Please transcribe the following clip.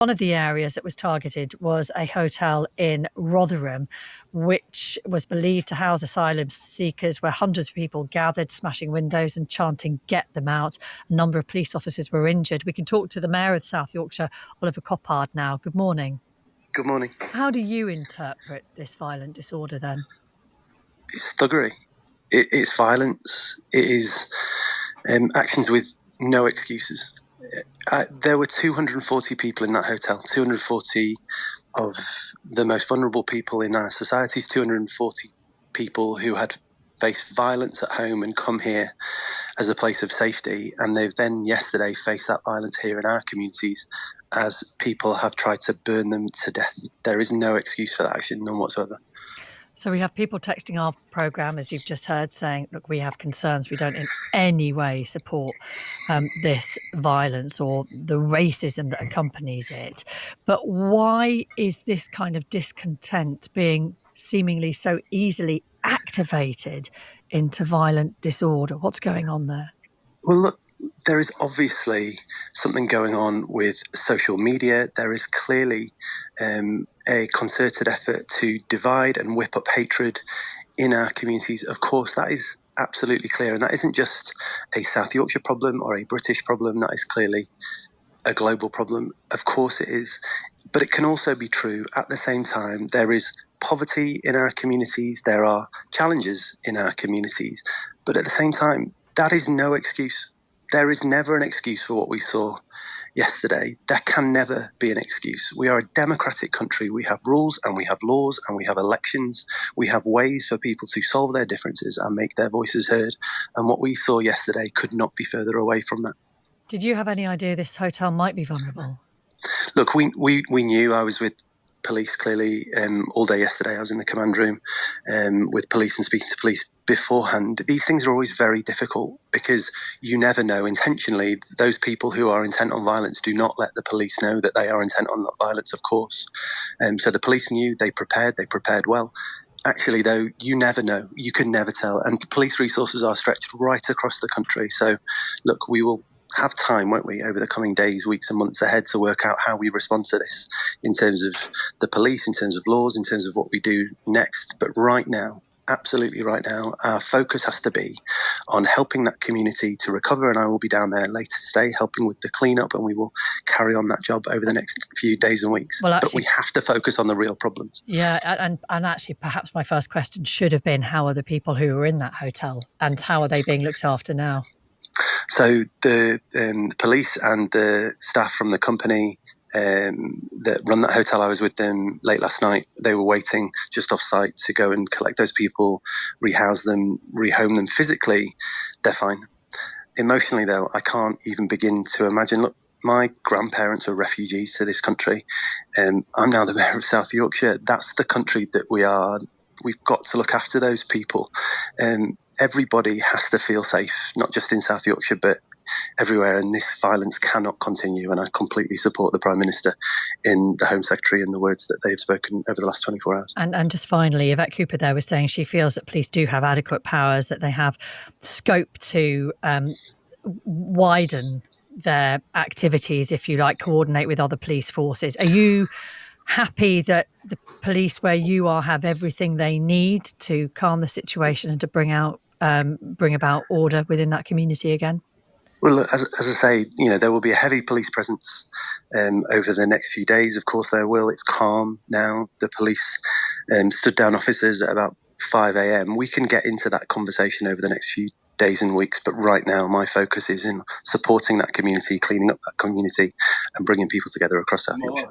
One of the areas that was targeted was a hotel in Rotherham, which was believed to house asylum seekers, where hundreds of people gathered, smashing windows and chanting, "Get them out." A number of police officers were injured. We can talk to the Mayor of South Yorkshire, Oliver Coppard, now. Good morning. Good morning. How do you interpret this violent disorder then? It's thuggery. It's violence. It is actions with no excuses. There were 240 people in that hotel, 240 of the most vulnerable people in our societies, 240 people who had faced violence at home and come here as a place of safety. And they've then yesterday faced that violence here in our communities as people have tried to burn them to death. There is no excuse for that action, none whatsoever. So we have people texting our programme, as you've just heard, saying, look, we have concerns. We don't in any way support this violence or the racism that accompanies it. But why is this kind of discontent being seemingly so easily activated into violent disorder? What's going on there? Well, look, there is obviously something going on with social media. There is clearly a concerted effort to divide and whip up hatred in our communities. Of course, that is absolutely clear. And that isn't just a South Yorkshire problem or a British problem. That is clearly a global problem. Of course it is. But it can also be true at the same time. There is poverty in our communities. There are challenges in our communities. But at the same time, that is no excuse. There is never an excuse for what we saw yesterday. There can never be an excuse. We are a democratic country. We have rules and we have laws and we have elections. We have ways for people to solve their differences and make their voices heard. And what we saw yesterday could not be further away from that. Did you have any idea this hotel might be vulnerable? Look, we knew. I was with police clearly all day yesterday. I was in the command room with police and speaking to police beforehand. These things are always very difficult because you never know. Intentionally, those people who are intent on violence do not let the police know that they are intent on violence, of course. So the police knew, they prepared well. Actually, though, you never know. You can never tell. And police resources are stretched right across the country. So, look, we will have time, won't we, over the coming days, weeks and months ahead to work out how we respond to this in terms of the police, in terms of laws, in terms of what we do next. But right now, absolutely right now, our focus has to be on helping that community to recover. And I will be down there later today helping with the cleanup, and we will carry on that job over the next few days and weeks. Well, actually, but we have to focus on the real problems. Yeah, and actually, perhaps my first question should have been, how are the people who were in that hotel and how are they being looked after now? So the police and the staff from the company that run that hotel, I was with them late last night. They were waiting just off site to go and collect those people, rehouse them, rehome them. Physically, they're fine. Emotionally, though, I can't even begin to imagine. Look, my grandparents were refugees to this country. I'm now the Mayor of South Yorkshire. That's the country that we are. We've got to look after those people. Everybody has to feel safe, not just in South Yorkshire, but everywhere. And this violence cannot continue. And I completely support the Prime Minister in the Home Secretary and the words that they've spoken over the last 24 hours. And just finally, Yvette Cooper there was saying she feels that police do have adequate powers, that they have scope to widen their activities, if you like, coordinate with other police forces. Are you happy that the police where you are have everything they need to calm the situation and to bring about order within that community again? Well, as I say, there will be a heavy police presence over the next few days. Of course, there will. It's calm now. The police stood down officers at about 5 a.m. We can get into that conversation over the next few days and weeks. But right now, my focus is in supporting that community, cleaning up that community and bringing people together across South Yorkshire.